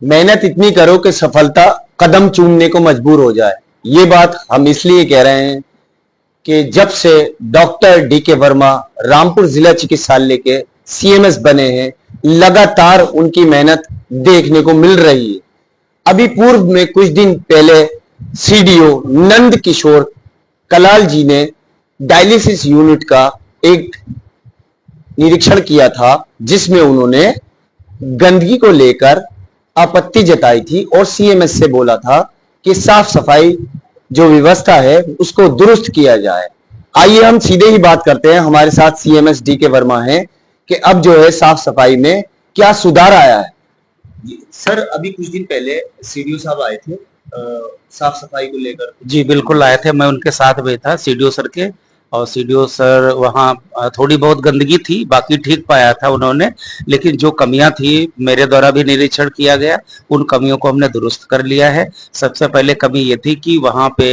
मेहनत इतनी करो कि सफलता कदम चूमने को मजबूर हो जाए। ये बात हम इसलिए कह रहे हैं कि जब से डॉक्टर डी के वर्मा रामपुर जिला चिकित्सालय के सीएमएस बने हैं, लगातार उनकी मेहनत देखने को मिल रही है। अभी पूर्व में कुछ दिन पहले सीडीओ नंद किशोर कलाल जी ने डायलिसिस यूनिट का एक निरीक्षण किया था, जिसमें उन्होंने गंदगी को लेकर आपत्ति जताई थी और सीएमएस से बोला था कि साफ सफाई जो व्यवस्था है उसको दुरुस्त किया जाए। आइए हम सीधे ही बात करते हैं। हमारे साथ सीएमएस डी के वर्मा हैं कि अब जो है साफ सफाई में क्या सुधार आया है। सर, अभी कुछ दिन पहले सीडीओ साहब आए थे साफ सफाई को लेकर। जी बिल्कुल आए थे, मैं उनके साथ भी था सीडीओ सर के। और सीडीओ सर वहाँ थोड़ी बहुत गंदगी थी, बाकी ठीक पाया था उन्होंने, लेकिन जो कमियां थी मेरे द्वारा भी निरीक्षण किया गया, उन कमियों को हमने दुरुस्त कर लिया है। सबसे पहले कमी ये थी कि वहाँ पे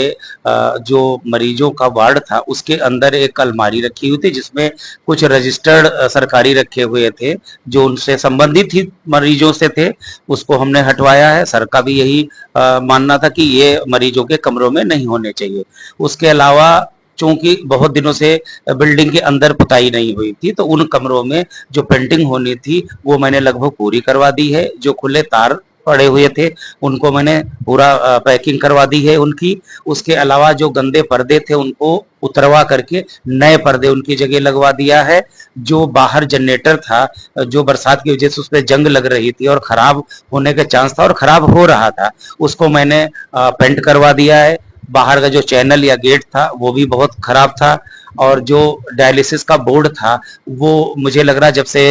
जो मरीजों का वार्ड था उसके अंदर एक अलमारी रखी हुई थी जिसमें कुछ रजिस्टर्ड सरकारी रखे हुए थे जो उनसे संबंधित ही मरीजों से थे, उसको हमने हटवाया है। सर का भी यही मानना था कि ये मरीजों के कमरों में नहीं होने चाहिए। उसके अलावा चूंकि बहुत दिनों से बिल्डिंग के अंदर पुताई नहीं हुई थी, तो उन कमरों में जो पेंटिंग होनी थी वो मैंने लगभग पूरी करवा दी है। जो खुले तार पड़े हुए थे उनको मैंने पूरा पैकिंग करवा दी है उनकी। उसके अलावा जो गंदे पर्दे थे उनको उतरवा करके नए पर्दे उनकी जगह लगवा दिया है। जो बाहर जनरेटर था, जो बरसात की वजह से उस पर जंग लग रही थी और खराब होने के चांस था और खराब हो रहा था, उसको मैंने पेंट करवा दिया है। बाहर का जो चैनल या गेट था वो भी बहुत खराब था। और जो डायलिसिस का बोर्ड था वो मुझे लग रहा जब से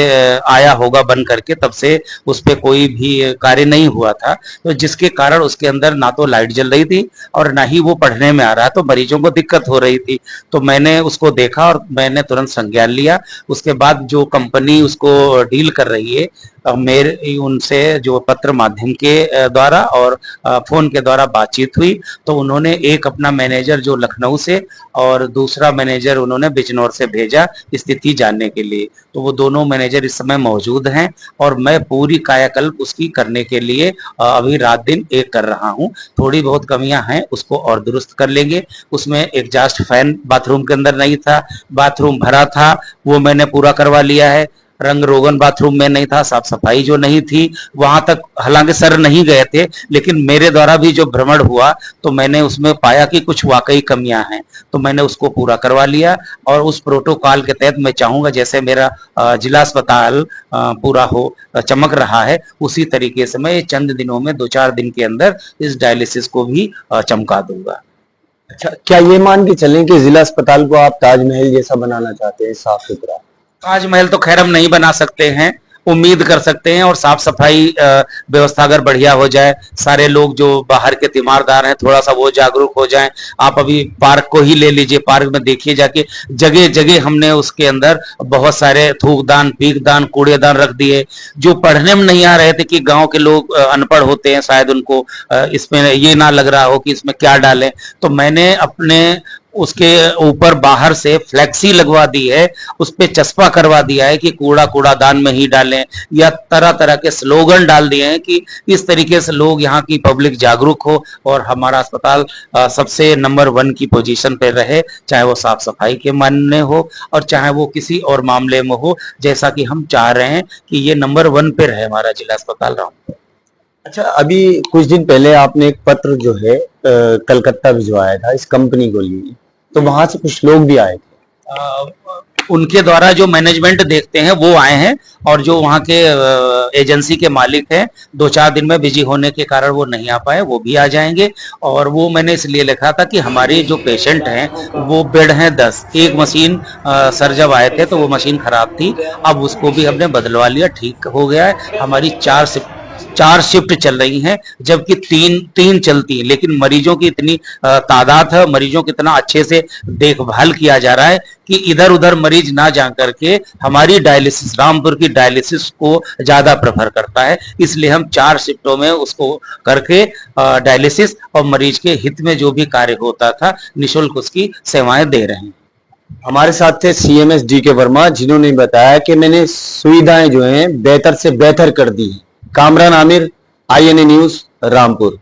आया होगा बन करके तब से उस पर कोई भी कार्य नहीं हुआ था, तो जिसके कारण उसके अंदर ना तो लाइट जल रही थी और ना ही वो पढ़ने में आ रहा, तो मरीजों को दिक्कत हो रही थी। तो मैंने उसको देखा और मैंने तुरंत संज्ञान लिया। उसके बाद जो कंपनी उसको डील कर रही है, मेरे उनसे जो पत्र माध्यम के द्वारा और फोन के द्वारा बातचीत हुई, तो उन्होंने एक अपना मैनेजर जो लखनऊ से और दूसरा मैनेजर उन्होंने बिजनौर से भेजा स्थिति जानने के लिए। तो वो दोनों मैनेजर इस समय मौजूद हैं और मैं पूरी कायाकल्प उसकी करने के लिए अभी रात दिन एक कर रहा हूं। थोड़ी बहुत कमियां हैं, उसको और दुरुस्त कर लेंगे। उसमें एग्जॉस्ट फैन बाथरूम के अंदर नहीं था, बाथरूम भरा था, वो मैंने पूरा करवा लिया है। रंग रोगन बाथरूम में नहीं था, साफ सफाई जो नहीं थी वहां तक हालांकि सर नहीं गए थे, लेकिन मेरे द्वारा भी जो भ्रमण हुआ तो मैंने उसमें पाया कि कुछ वाकई कमियां हैं, तो मैंने उसको पूरा करवा लिया। और उस प्रोटोकॉल के तहत मैं चाहूंगा जैसे मेरा जिला अस्पताल पूरा हो चमक रहा है, उसी तरीके से मैं चंद दिनों में 2-4 दिन के अंदर इस डायलिसिस को भी चमका दूंगा। अच्छा, क्या ये मान के चलें कि जिला अस्पताल को आप ताजमहल जैसा बनाना चाहते हैं, साफ सुथरा? ताजमहल तो खैर हम नहीं बना सकते हैं, उम्मीद कर सकते हैं। और साफ सफाई व्यवस्था अगर बढ़िया हो जाए, सारे लोग जो बाहर के तीमारदार हैं थोड़ा सा वो जागरूक हो जाएं। आप अभी पार्क को ही ले लीजिए, पार्क में देखिए जाके जगह जगह हमने उसके अंदर बहुत सारे थूकदान, पीकदान, कूड़ेदान रख दिए। जो पढ़ने में नहीं आ रहे थे कि गांव के लोग अनपढ़ होते हैं, शायद उनको इसमें ये ना लग रहा हो कि इसमें क्या डालें, तो मैंने अपने उसके ऊपर बाहर से फ्लेक्सी लगवा दी है, उस पे चस्पा करवा दिया है कि कूड़ा कूड़ादान में ही डालें, या तरह तरह के स्लोगन डाल दिए हैं कि इस तरीके से लोग यहाँ की पब्लिक जागरूक हो और हमारा अस्पताल सबसे नंबर 1 की पोजीशन पे रहे, चाहे वो साफ सफाई के मामले हो और चाहे वो किसी और मामले में हो, जैसा कि हम चाह रहे हैं कि ये नंबर 1 पे रहे हमारा जिला अस्पताल रामपुर। अच्छा, अभी कुछ दिन पहले आपने एक पत्र जो है कलकत्ता भिजवाया था इस कंपनी को लिए, तो वहां से कुछ लोग भी आए थे। उनके द्वारा जो मैनेजमेंट देखते हैं वो आए हैं, और जो वहाँ के एजेंसी के मालिक हैं 2-4 दिन में बिजी होने के कारण वो नहीं आ पाए, वो भी आ जाएंगे। और वो मैंने इसलिए लिखा था कि हमारे जो पेशेंट हैं वो बेड हैं 10, एक मशीन सर जब आए थे तो वो मशीन खराब थी, अब उसको भी हमने बदलवा लिया, ठीक हो गया है। हमारी 4 शिफ्ट चल रही हैं, जबकि तीन चलती हैं, लेकिन मरीजों की इतनी तादाद है, मरीजों की इतना अच्छे से देखभाल किया जा रहा है कि इधर उधर मरीज ना जा करके हमारी डायलिसिस, रामपुर की डायलिसिस को ज्यादा प्रेफर करता है। इसलिए हम 4 शिफ्टों में उसको करके डायलिसिस और मरीज के हित में जो भी कार्य होता था निःशुल्क उसकी सेवाएं दे रहे हैं। हमारे साथ थे सीएमएस डी के वर्मा, जिन्होंने बताया कि मैंने सुविधाएं जो हैं बेहतर से बेहतर कर दी है। Kamran Aamir, INA news Rampur.